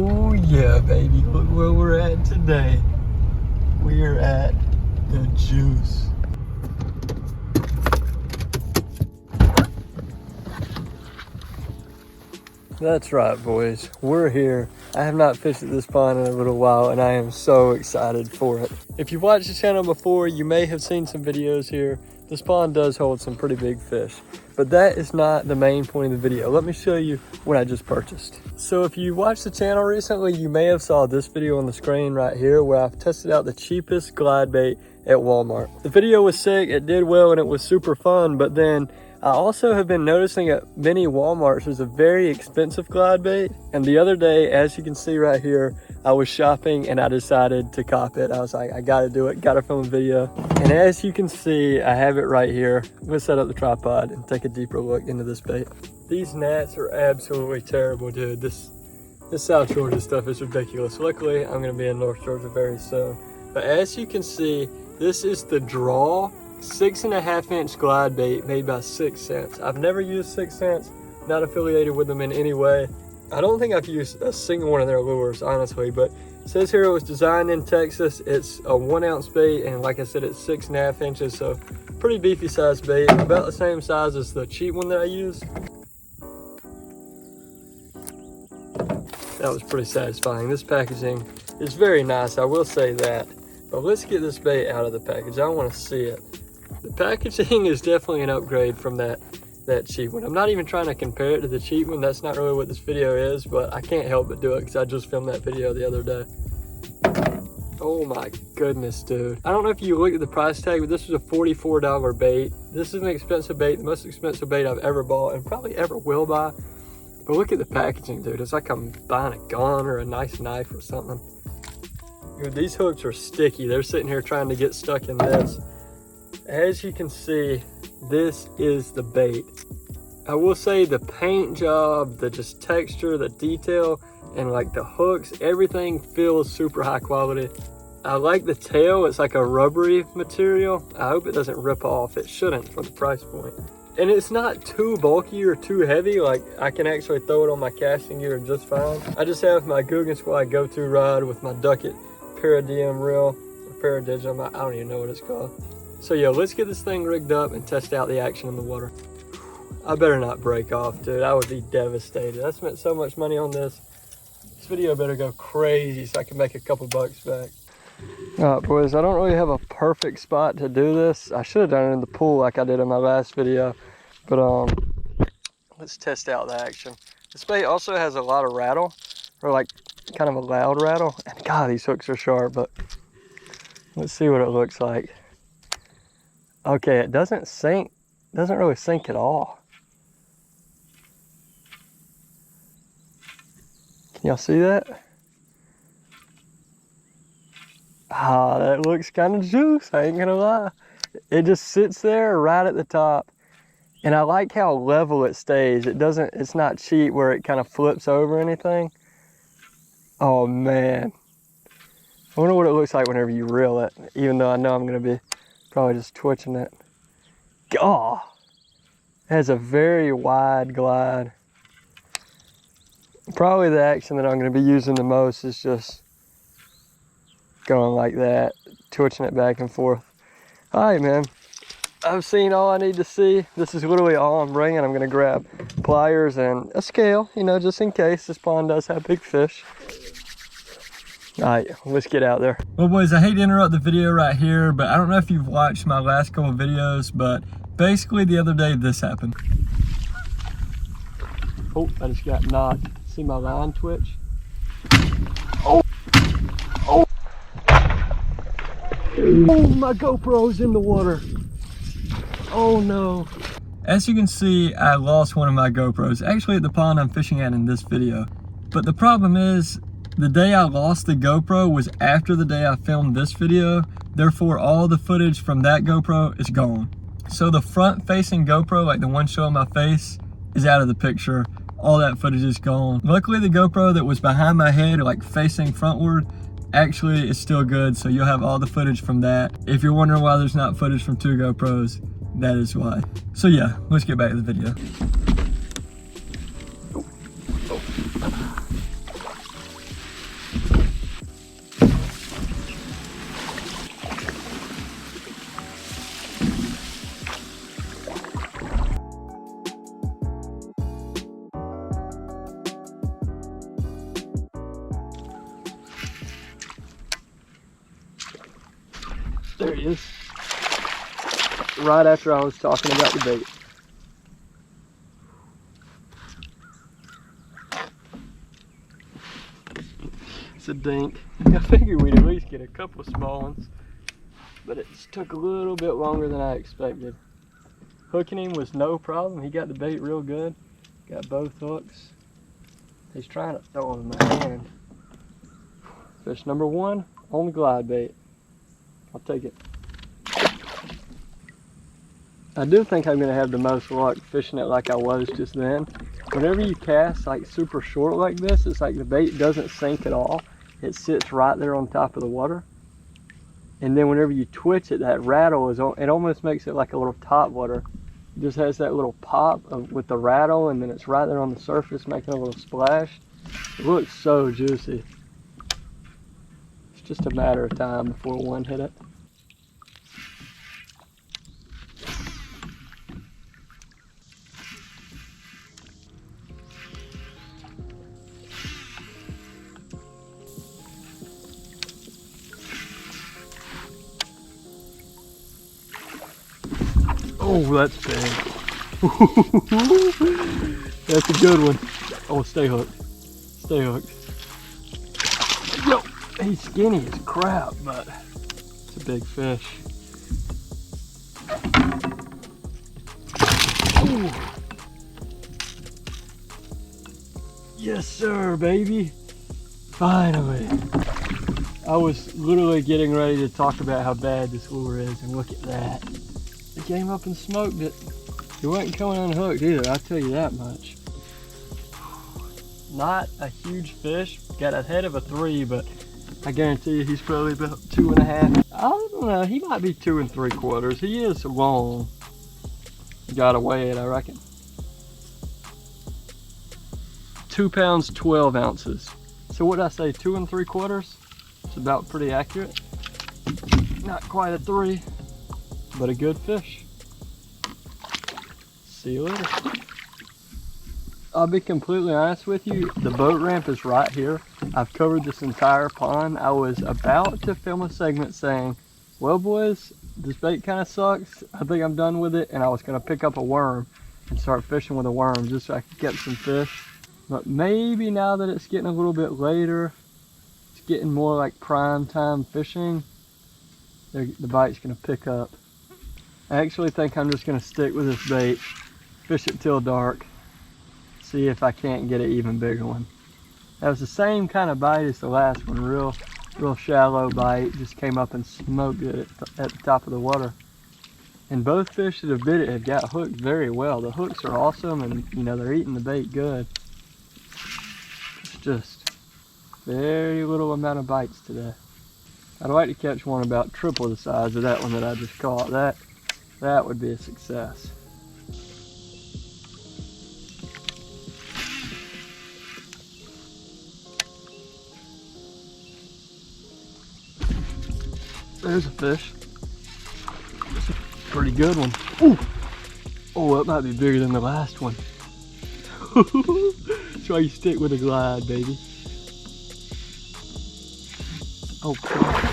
Oh yeah, baby, look where we're at today. We are at the Juice. That's right, boys. We're here. I have not fished at this pond in a little while, and I am so excited for it. If you've watched the channel before, you may have seen some videos here. This pond does hold some pretty big fish, but that is not the main point of the video. Let me show you what I just purchased. So if you watched the channel recently, you may have saw this video on the screen right here where I've tested out the cheapest glide bait at Walmart. The video was sick, it did well, and it was super fun, but then I also have been noticing at many Walmarts there's a very expensive glide bait. And the other day, as you can see right here, I was shopping and I decided to cop it. I was like, I gotta do it, gotta film a video. And as you can see, I have it right here. I'm gonna set up the tripod and take a deeper look into this bait. These gnats are absolutely terrible, dude. This South Georgia stuff is ridiculous. Luckily, I'm gonna be in North Georgia very soon. But as you can see, this is the Draw 6.5 inch glide bait made by 6 Cents. I've never used 6 Cents, not affiliated with them in any way. I don't think I've used a single one of their lures, honestly, but it says here it was designed in Texas. It's a 1 ounce bait, and like I said, it's 6.5 inches, so pretty beefy sized bait, about the same size as the cheap one that I used. That was pretty satisfying. This packaging is very nice, I will say that. But let's get this bait out of the package. I want to see it. The packaging is definitely an upgrade from that cheap one. I'm not even trying to compare it to the cheap one. That's not really what this video is, but I can't help but do it because I just filmed that video the other day. Oh my goodness, dude. I don't know if you looked at the price tag, but this was a $44 bait. This is an expensive bait, the most expensive bait I've ever bought and probably ever will buy. But look at the packaging, dude. It's like I'm buying a gun or a nice knife or something. Dude, these hooks are sticky. They're sitting here trying to get stuck in this. As you can see, this is the bait. I will say the paint job, the just texture, the detail, and like the hooks, everything feels super high quality. I like the tail. It's like a rubbery material. I hope it doesn't rip off. It shouldn't for the price point. And it's not too bulky or too heavy. Like I can actually throw it on my casting gear just fine. I just have my Guggen Squad go-to rod with my Ducket Paradiem reel, or Paradigm, I don't even know what it's called. So yeah, let's get this thing rigged up and test out the action in the water. I better not break off, dude. I would be devastated. I spent so much money on this. This video better go crazy so I can make a couple bucks back. All right, boys, I don't really have a perfect spot to do this. I should have done it in the pool like I did in my last video, but let's test out the action. This bait also has a lot of rattle, or like kind of a loud rattle. And God, these hooks are sharp, but let's see what it looks like. Okay, it doesn't sink, doesn't really sink at all. Can y'all see that? Ah, that looks kind of juice, I ain't gonna lie. It just sits there right at the top. And I like how level it stays. It's not cheap where it kind of flips over anything. Oh man. I wonder what it looks like whenever you reel it, even though I know I'm gonna be probably just twitching it. Oh, it has a very wide glide. Probably the action that I'm gonna be using the most is just going like that, twitching it back and forth. All right, man. I've seen all I need to see. This is literally all I'm bringing. I'm gonna grab pliers and a scale, you know, just in case this pond does have big fish. All right, let's get out there. Well, boys, I hate to interrupt the video right here, but I don't know if you've watched my last couple of videos, but basically the other day this happened. Oh, I just got knocked. See my line twitch? Oh! Oh! Oh, my GoPro's in the water. Oh no. As you can see, I lost one of my GoPros, actually at the pond I'm fishing at in this video. But the problem is, the day I lost the GoPro was after the day I filmed this video, therefore all the footage from that GoPro is gone. So the front facing GoPro, like the one showing my face, is out of the picture. All that footage is gone. Luckily the GoPro that was behind my head, like facing frontward, actually is still good, so you'll have all the footage from that. If you're wondering why there's not footage from 2 GoPros, that is why. So yeah, let's get back to the video. There he is. Right after I was talking about the bait. It's a dink. I figured we'd at least get a couple small ones, but it just took a little bit longer than I expected. Hooking him was no problem. He got the bait real good. Got both hooks. He's trying to throw him in my hand. Fish number one on the glide bait. I'll take it. I do think I'm going to have the most luck fishing it like I was just then. Whenever you cast like super short like this, it's like the bait doesn't sink at all. It sits right there on top of the water. And then whenever you twitch it, that rattle is, it almost makes it like a little top water. It just has that little pop with the rattle, and then it's right there on the surface making a little splash. It looks so juicy. It's just a matter of time before one hit it. Oh, that's big. That's a good one. Oh, stay hooked. Stay hooked. Yo, he's skinny as crap, but it's a big fish. Ooh. Yes, sir, baby. Finally. I was literally getting ready to talk about how bad this lure is, and look at that. It came up and smoked it. He wasn't coming unhooked either, I'll tell you that much. Not a huge fish. Got a head of a 3, but I guarantee you he's probably about 2.5. I don't know, he might be 2 3/4. He is long. Gotta weigh it, I reckon. 2 pounds, 12 ounces. So what did I say, 2 3/4? It's about pretty accurate. Not quite a 3. But a good fish. See you later. I'll be completely honest with you, the boat ramp is right here. I've covered this entire pond. I was about to film a segment saying, well boys, this bait kind of sucks. I think I'm done with it. And I was going to pick up a worm and start fishing with a worm just so I could get some fish. But maybe now that it's getting a little bit later, it's getting more like prime time fishing, the bite's going to pick up. I actually think I'm just going to stick with this bait, fish it till dark, see if I can't get an even bigger one. That was the same kind of bite as the last one, real shallow bite, just came up and smoked it at the top of the water. And both fish that have bit it have got hooked very well. The hooks are awesome, and you know, they're eating the bait good. It's just very little amount of bites today. I'd like to catch one about triple the size of that one that I just caught. That would be a success. There's a fish. It's a pretty good one. Ooh. Oh, that might be bigger than the last one. That's why you stick with a glide, baby. Oh, God.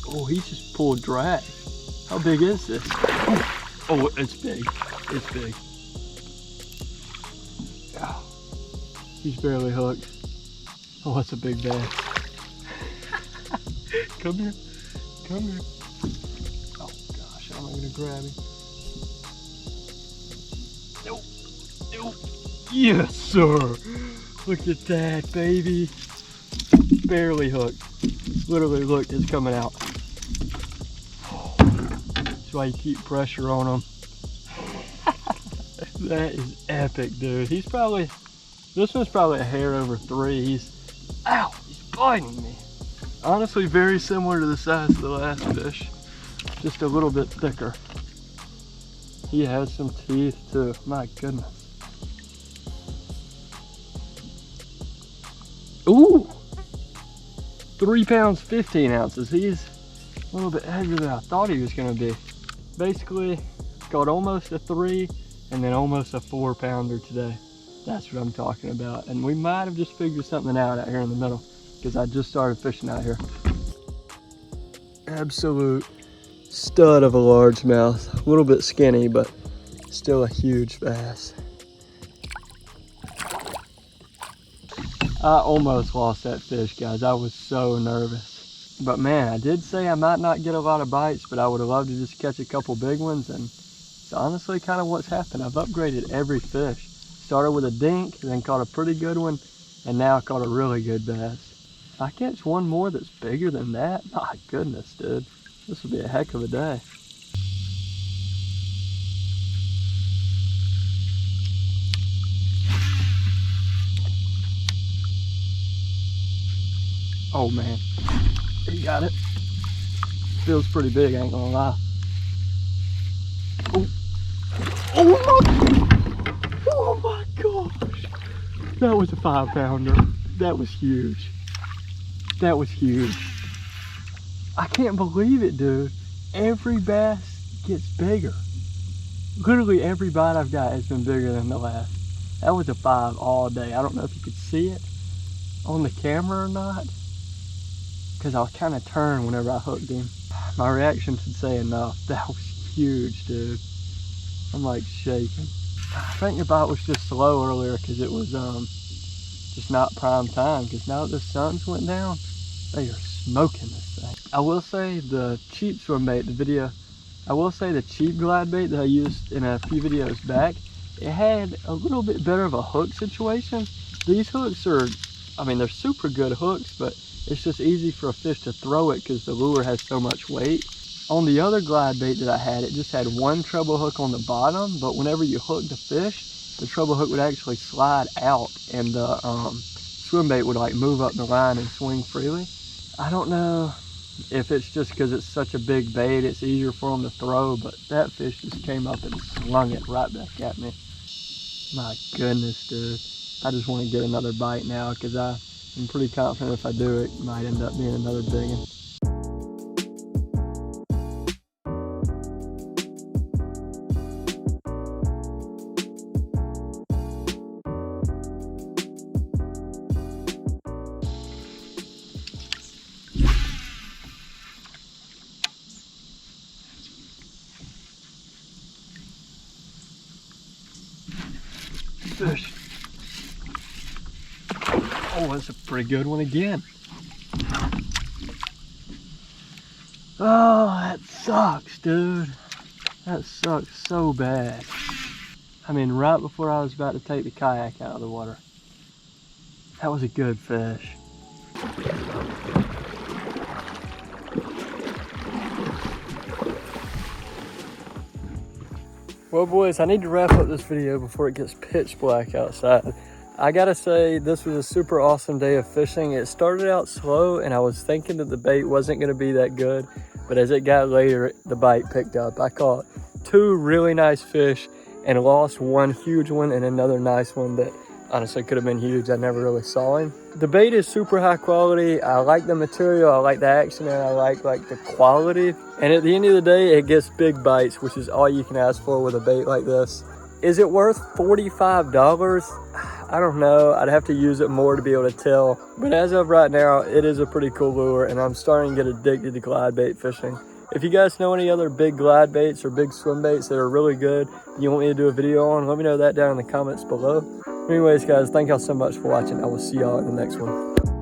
Oh, he just pulled drag. How big is this? Oh, it's big. It's big. Oh, he's barely hooked. Oh, that's a big bass. Come here. Come here. Oh, gosh, how am I going to grab him? Nope. Nope. Yes, sir. Look at that, baby. Barely hooked. Literally, look, it's coming out. That's why you keep pressure on them. That is epic, dude. He's probably, this one's probably a hair over 3. He's, ow, he's biting me. Honestly, very similar to the size of the last fish, just a little bit thicker. He has some teeth too, my goodness. Ooh, 3 pounds, 15 ounces. He's a little bit heavier than I thought he was gonna be. Basically, got almost a 3 and then almost a 4 pounder today. That's what I'm talking about. And we might have just figured something out here in the middle, because I just started fishing out here. Absolute Stud of a largemouth. A little bit skinny, but still a huge bass. I almost lost that fish, guys. I was so nervous. But man, I did say I might not get a lot of bites, but I would have loved to just catch a couple big ones, and it's honestly kind of what's happened. I've upgraded every fish. Started with a dink, then caught a pretty good one, and now I caught a really good bass. If I catch one more that's bigger than that, my goodness, dude. This will be a heck of a day. Oh man, he got it. Feels pretty big, I ain't gonna lie. Oh, oh my gosh. That was a 5-pounder. That was huge. That was huge. I can't believe it, dude. Every bass gets bigger. Literally every bite I've got has been bigger than the last. That was a 5 all day. I don't know if you could see it on the camera or not, because I was kind of turned whenever I hooked him. My reaction should say enough. That was huge, dude. I'm like shaking. I think the bite was just slow earlier because it was just not prime time, because now that the sun's went down, they are smoking this thing. I will say the cheap swim bait, the cheap glide bait that I used in a few videos back, it had a little bit better of a hook situation. These hooks are, I mean, they're super good hooks, but it's just easy for a fish to throw it because the lure has so much weight. On the other glide bait that I had, it just had one treble hook on the bottom, but whenever you hook the fish, the treble hook would actually slide out and the swim bait would like move up the line and swing freely. I don't know if it's just because it's such a big bait, it's easier for them to throw, but that fish just came up and slung it right back at me. My goodness, dude. I just want to get another bite now because I'm pretty confident if I do it might end up being another big one. Fish. Oh, that's a pretty good one again. Oh, that sucks, dude. That sucks so bad. I mean, right before I was about to take the kayak out of the water. That was a good fish. Well, boys, I need to wrap up this video before it gets pitch black outside. I gotta say, this was a super awesome day of fishing. It started out slow and I was thinking that the bait wasn't gonna be that good, but as it got later, the bite picked up. I caught 2 really nice fish and lost one huge one and another nice one that honestly could have been huge. I never really saw him. The bait is super high quality. I like the material, I like the action, and I like the quality. And at the end of the day, it gets big bites, which is all you can ask for with a bait like this. Is it worth $45? I don't know. I'd have to use it more to be able to tell. But as of right now, it is a pretty cool lure, and I'm starting to get addicted to glide bait fishing. If you guys know any other big glide baits or big swim baits that are really good and you want me to do a video on, let me know that down in the comments below. Anyways, guys, thank y'all so much for watching. I will see y'all in the next one.